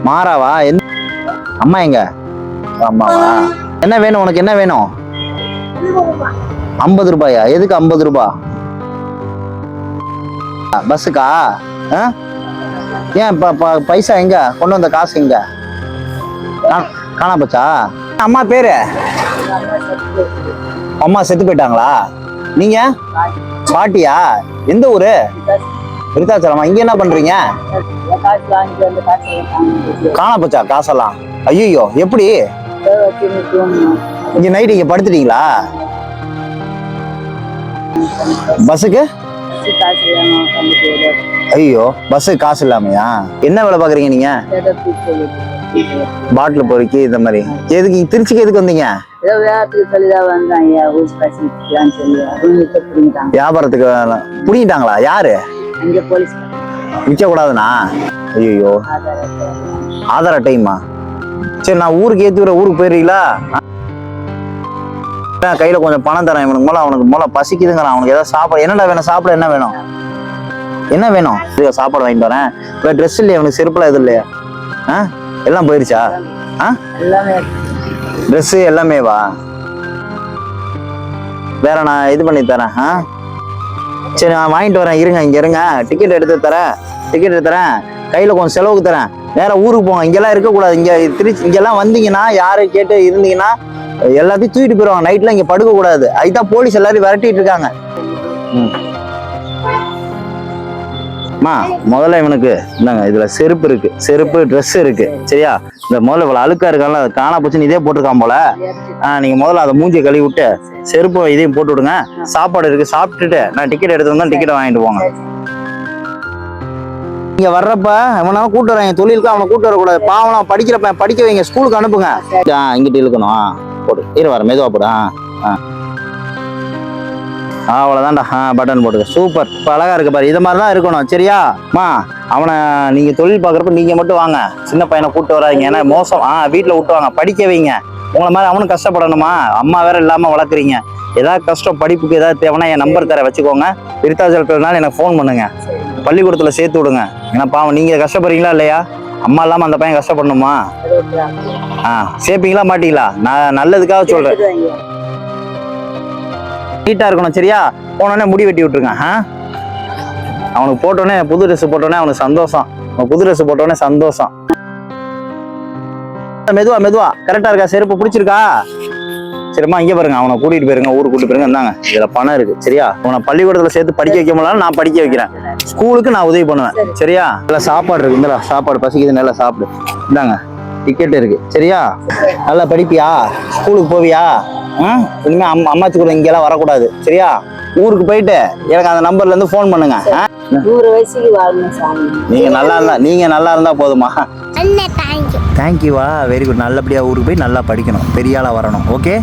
மாறாவா? அம்மா எங்க? அம்மாவா? என்ன வேணும் உனக்கு? என்ன வேணும்? 50 ரூபாயா? எதுக்கு 50 ரூபா? பஸ்ஸுக்கா? ஏன் பைசா எங்க? கொண்டு வந்த காசு எங்க? காணா போச்சா? அம்மா பேரு? அம்மா செத்து போயிட்டாங்களா? நீங்க பாட்டியா? எந்த ஊரு? விருத்தாச்சலமா? இங்க என்ன பண்றீங்க? காணா போச்சா காசெல்லாம்? ஐயோ, எப்படி? இங்க நைட்டு இங்க படுத்துட்டீங்களா? பஸ்ஸுக்கு? ஐயோ, பஸ்ஸுக்கு காசு இல்லாமையா? என்ன வேலை பாக்குறீங்க நீங்க? பாட்டில் பொறுக்கி இந்த மாதிரி. எதுக்கு திருச்சிக்கு எதுக்கு வந்தீங்க? வியாபாரத்துக்கு. புடிங்கிட்டாங்களா? யாரு? விற்க கூடாதுண்ணா? ஐயோ, ஆதார் அட்டையுமா? சரி, நான் ஊருக்கு ஏத்தி விட. ஊருக்கு போயிருக்கீங்களா? கையில கொஞ்சம் பணம் தரேன் இவனுக்கு. அவனுக்கு மூலம் பசிக்குதுங்கிறான். அவனுக்கு ஏதாவது சாப்பாடு. என்னடா வேணும்? சாப்பிட என்ன வேணும்? என்ன வேணும்? சாப்பாடு வாங்கிட்டு வரேன். இப்போ ட்ரெஸ் இல்லையா அவனுக்கு? செருப்புலாம் எதுவும் இல்லையா? எல்லாம் போயிருச்சா? ட்ரெஸ் எல்லாமேவா? வேற நான் இது பண்ணி தரேன். சரி, நான் வாங்கிட்டு வரேன். இருங்க, இங்க இருங்க. டிக்கெட் எடுத்து தரேன். டிக்கெட் எடுத்து தரேன். கையில கொஞ்சம் செலவுக்கு தரேன். வேற ஊருக்கு போங்க. இங்கெல்லாம் இருக்கக்கூடாது. இங்க திருச்சி இங்கெல்லாம் வந்தீங்கன்னா யாரை கேட்டு இருந்தீங்கன்னா எல்லாத்தையும் தூக்கிட்டு போயிருவாங்க. நைட்ல இங்க படுக்க கூடாது. அதுதான் போலீஸ் எல்லாரும் விரட்டிட்டு இருக்காங்க. முதல்ல இவனுக்கு இந்தாங்க, இதுல செருப்பு இருக்கு, செருப்பு ட்ரெஸ் இருக்கு. சரியா? இந்த முதல்ல இவ்வளவு அழுக்கா இருக்கான்ல, அது காணா போச்சுன்னு இதே போட்டிருக்கான் போல. நீங்க முதல்ல அதை மூஞ்சி கழுவி விட்டு செருப்பு இதையும் போட்டு விடுங்க. சாப்பாடு இருக்கு, சாப்பிட்டுட்டு நான் டிக்கெட் எடுத்து வந்தா டிக்கெட் வாங்கிட்டு போங்க. நீங்க வர்றப்ப அவனால கூட்டு வராங்க. தொழிலுக்கு அவனை கூட்டு வரக்கூடாது. பாவம், படிக்கிறப்ப படிக்க வைங்க. ஸ்கூலுக்கு அனுப்புங்க. இங்கிட்டு இழுக்கணும். போடு, இரு வர மெதுவா போடு. அவ்வளவுதான்டா. பட்டன் போட்டுக்க. சூப்பர், இப்போ அழகா இருக்கு பாரு. இது மாதிரிதான் இருக்கணும். சரியாம்மா? அவனை நீங்க தொழில் பாக்குறப்ப நீங்க மட்டும் வாங்க. சின்ன பையனை கூப்பிட்டு வராங்க. ஏன்னா மோசம். வீட்டுல விட்டு வாங்க. படிக்க வைங்க. உங்களை மாதிரி அவனும் கஷ்டப்படணுமா? அம்மா வேற இல்லாம வளர்க்குறீங்க. ஏதாவது கஷ்டம், படிப்புக்கு ஏதாவது தேவைன்னா என் நம்பர் தர வச்சுக்கோங்க. விருத்தாச்சலத்துலனாலும் எனக்கு ஃபோன் பண்ணுங்க. பள்ளிக்கூடத்துல சேர்த்து விடுங்க. ஏன்னா பாவம், நீங்க கஷ்டப்படுறீங்களா இல்லையா? அம்மா இல்லாம அந்த பையன் கஷ்டப்படணுமா? சேர்ப்பீங்களா மாட்டீங்களா? நான் நல்லதுக்காக சொல்றேன். நீட்டா இருக்கணும். சரியா? போனோடனே முடி வெட்டி விட்டுருங்க. அவனுக்கு போட்டோடனே புது ட்ரெஸ் போட்டோடனே அவனுக்கு சந்தோஷம். புது ட்ரெஸ் போட்டோடனே சந்தோஷம். மெதுவா மெதுவா. கரெக்டா இருக்கா? செருப்பு பிடிச்சிருக்கா? சரிம்மா, இங்கே பாருங்க. அவனை கூட்டிட்டு போயிருங்க. ஊருக்கு கூட்டிட்டு போயிருங்க. இந்தாங்க, இதுல பணம் இருக்கு. சரியா? அவனை பள்ளிக்கூடத்துல சேர்த்து படிக்க வைக்க முடியல, நான் படிக்க வைக்கிறேன். ஸ்கூலுக்கு நான் உதவி பண்ணுவேன். சரியா? நல்லா சாப்பாடு இருக்கு. இந்த சாப்பாடு பசிக்குது, நல்லா சாப்பிடு. இந்தாங்க, டிக்கெட் இருக்கு. சரியா? நல்லா படிப்பியா? ஸ்கூலுக்கு போவியா? இனிமே அம்மாச்சி கூட இங்கெல்லாம் வரக்கூடாது. சரியா? ஊருக்கு போயிட்டு எனக்கு அந்த நம்பர்ல இருந்து போன் பண்ணுங்க. 100 வயசுக்கு வாழணும் சாமி. நீங்க நல்லா இருந்தா போதுமா? தேங்க்யூவா? Very good. நல்லபடியா ஊருக்கு போய் நல்லா படிக்கணும். பெரிய ஆளா வரணும். ஓகே.